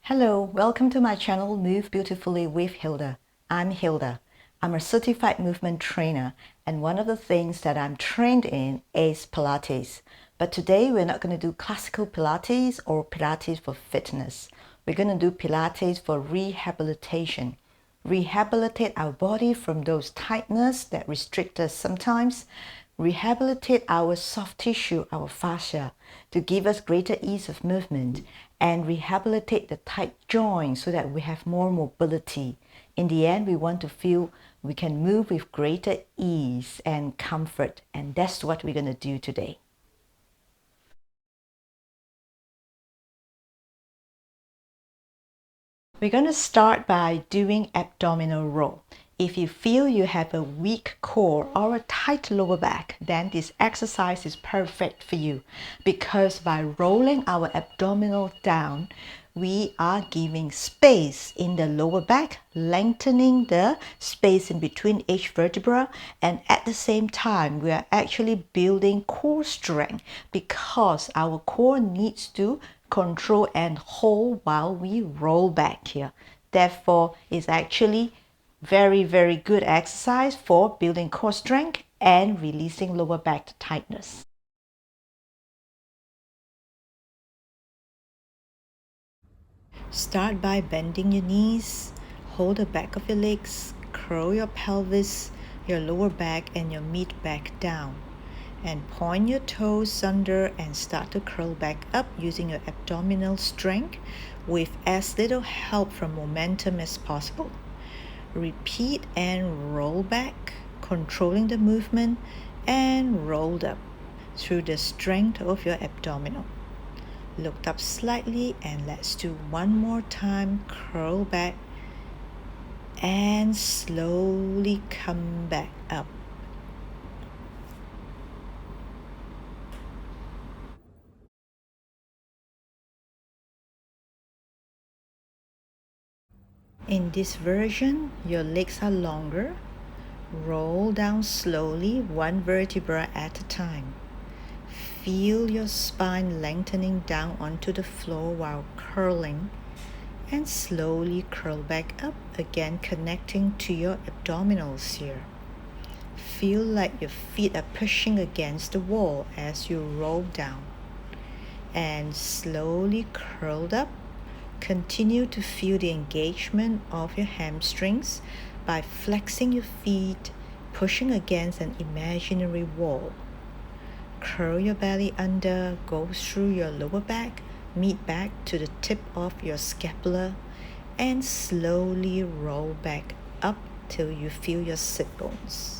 Hello, welcome to my channel Move Beautifully with Hilda. I'm Hilda. I'm a certified movement trainer, and one of the things that I'm trained in is Pilates. But today we're not going to do classical Pilates or Pilates for fitness. We're going to do Pilates for rehabilitation. Rehabilitate our body from those tightness that restrict us sometimes. Rehabilitate our soft tissue, our fascia, to give us greater ease of movement, and rehabilitate the tight joints so that we have more mobility. In the end, we want to feel we can move with greater ease and comfort, and that's what we're going to do today. We're going to start by doing abdominal roll. If you feel you have a weak core or a tight lower back, then this exercise is perfect for you, because by rolling our abdominal down, we are giving space in the lower back, lengthening the space in between each vertebra, and at the same time we are actually building core strength, because our core needs to control and hold while we roll back here. Therefore, it's actually very good exercise for building core strength and releasing lower back tightness. Start by bending your knees, hold the back of your legs, curl your pelvis, your lower back and your mid back down, and point your toes under and start to curl back up using your abdominal strength with as little help from momentum as possible. Repeat and roll back, controlling the movement, and rolled up through the strength of your abdominal. Look up slightly, and let's do one more time. Curl back and slowly come back up. In this version, your legs are longer. Roll down slowly, one vertebra at a time. Feel your spine lengthening down onto the floor while curling, and slowly curl back up again, connecting to your abdominals here. Feel like your feet are pushing against the wall as you roll down, and slowly curled up. Continue to feel the engagement of your hamstrings by flexing your feet, pushing against an imaginary wall. Curl your belly under, go through your lower back, mid back to the tip of your scapula, and slowly roll back up till you feel your sit bones.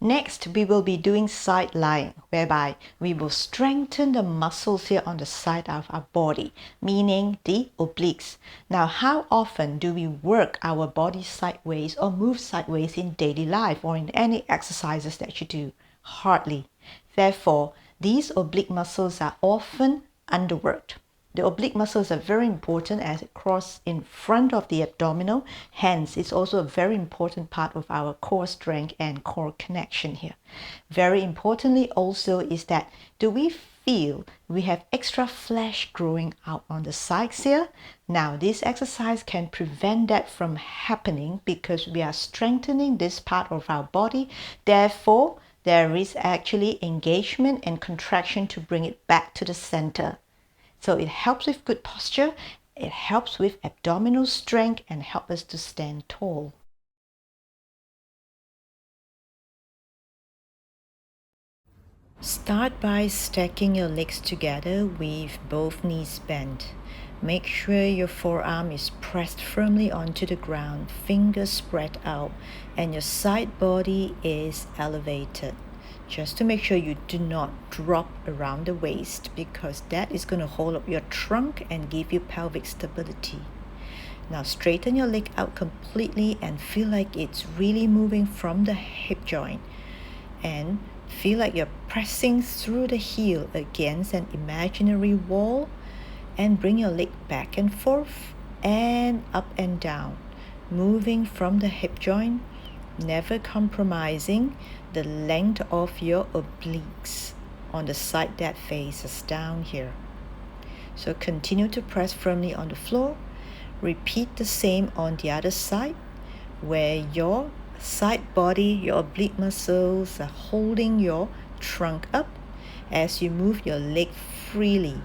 Next, we will be doing side lying, whereby we will strengthen the muscles here on the side of our body, meaning the obliques. Now, how often do we work our body sideways or move sideways in daily life or in any exercises that you do? Hardly. Therefore, these oblique muscles are often underworked. The oblique muscles are very important as it crosses in front of the abdominal. Hence, it's also a very important part of our core strength and core connection here. Very importantly also is that, do we feel we have extra flesh growing out on the sides here? Now, this exercise can prevent that from happening because we are strengthening this part of our body. Therefore, there is actually engagement and contraction to bring it back to the center. So it helps with good posture, it helps with abdominal strength, and helps us to stand tall. Start by stacking your legs together with both knees bent. Make sure your forearm is pressed firmly onto the ground, fingers spread out, and your side body is elevated. Just to make sure you do not drop around the waist, because that is going to hold up your trunk and give you pelvic stability. Now straighten your leg out completely and feel like it's really moving from the hip joint, and feel like you're pressing through the heel against an imaginary wall, and bring your leg back and forth and up and down, moving from the hip joint, never compromising the length of your obliques on the side that faces down here. So continue to press firmly on the floor. Repeat the same on the other side, where your side body, your oblique muscles are holding your trunk up as you move your leg freely,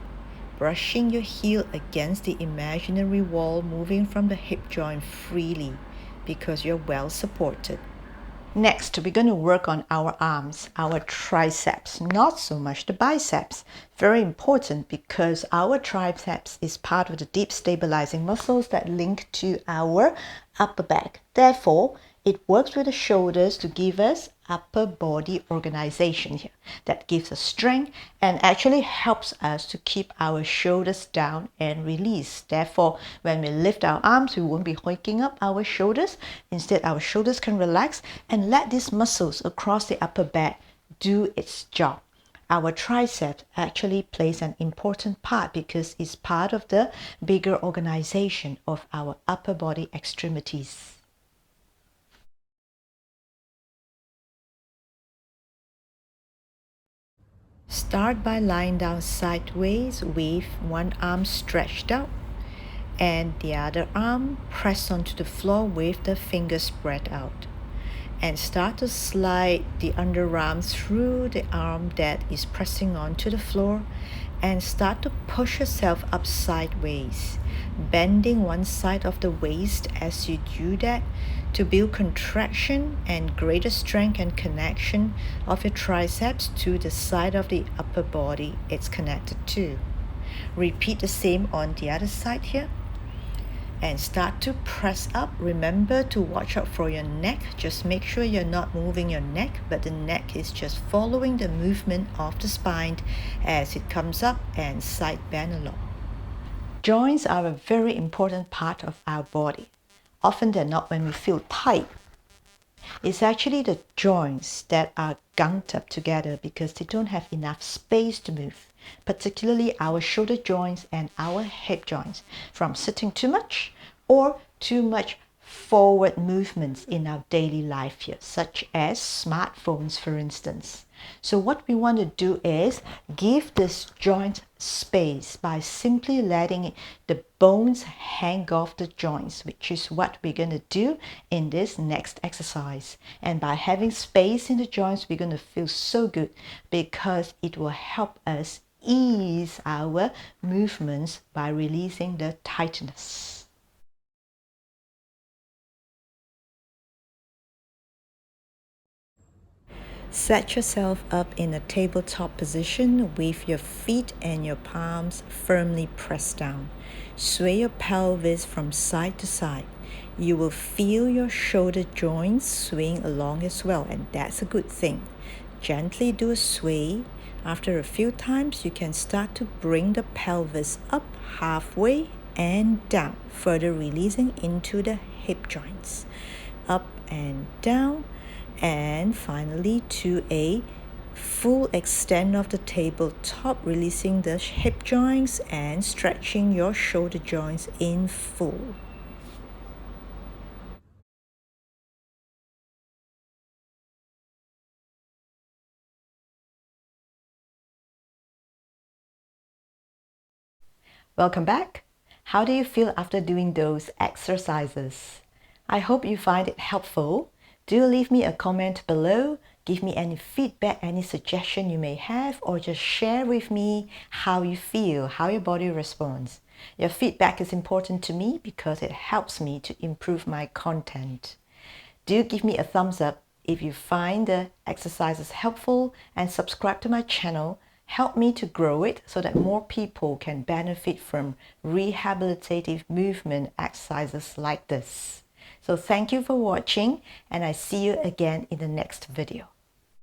brushing your heel against the imaginary wall, moving from the hip joint freely because you're well supported. Next, we're going to work on our arms, our triceps, not so much the biceps. Very important because our triceps is part of the deep stabilizing muscles that link to our upper back. Therefore, it works with the shoulders to give us upper body organization here. That gives us strength and actually helps us to keep our shoulders down and release. Therefore, when we lift our arms, we won't be hoiking up our shoulders. Instead, our shoulders can relax and let these muscles across the upper back do its job. Our triceps actually plays an important part because it's part of the bigger organization of our upper body extremities. Start by lying down sideways with one arm stretched out and the other arm press onto the floor with the fingers spread out. And start to slide the underarm through the arm that is pressing onto the floor and start to push yourself up sideways, bending one side of the waist as you do that to build contraction and greater strength and connection of your triceps to the side of the upper body it's connected to. Repeat the same on the other side here. And start to press up. Remember to watch out for your neck. Just make sure you're not moving your neck, but the neck is just following the movement of the spine as it comes up and side bend along. Joints are a very important part of our body. Often they're not when we feel tight. It's actually the joints that are gunked up together because they don't have enough space to move, particularly our shoulder joints and our hip joints, from sitting too much or too much forward movements in our daily life here, such as smartphones, for instance. So what we want to do is give this joint space by simply letting the bones hang off the joints, which is what we're going to do in this next exercise. And by having space in the joints, we're going to feel so good because it will help us ease our movements by releasing the tightness. Set yourself up in a tabletop position with your feet and your palms firmly pressed down. Sway your pelvis from side to side. You will feel your shoulder joints swing along as well, and that's a good thing. Gently do a sway. After a few times, you can start to bring the pelvis up halfway and down, further releasing into the hip joints. Up and down. And finally to a full extent of the tabletop, releasing the hip joints and stretching your shoulder joints in full. Welcome back. How do you feel after doing those exercises? I hope you find it helpful. Do leave me a comment below. Give me any feedback, any suggestion you may have, or just share with me how you feel, how your body responds. Your feedback is important to me because it helps me to improve my content. Do give me a thumbs up if you find the exercises helpful and subscribe to my channel. Help me to grow it so that more people can benefit from rehabilitative movement exercises like this. So thank you for watching, and I see you again in the next video.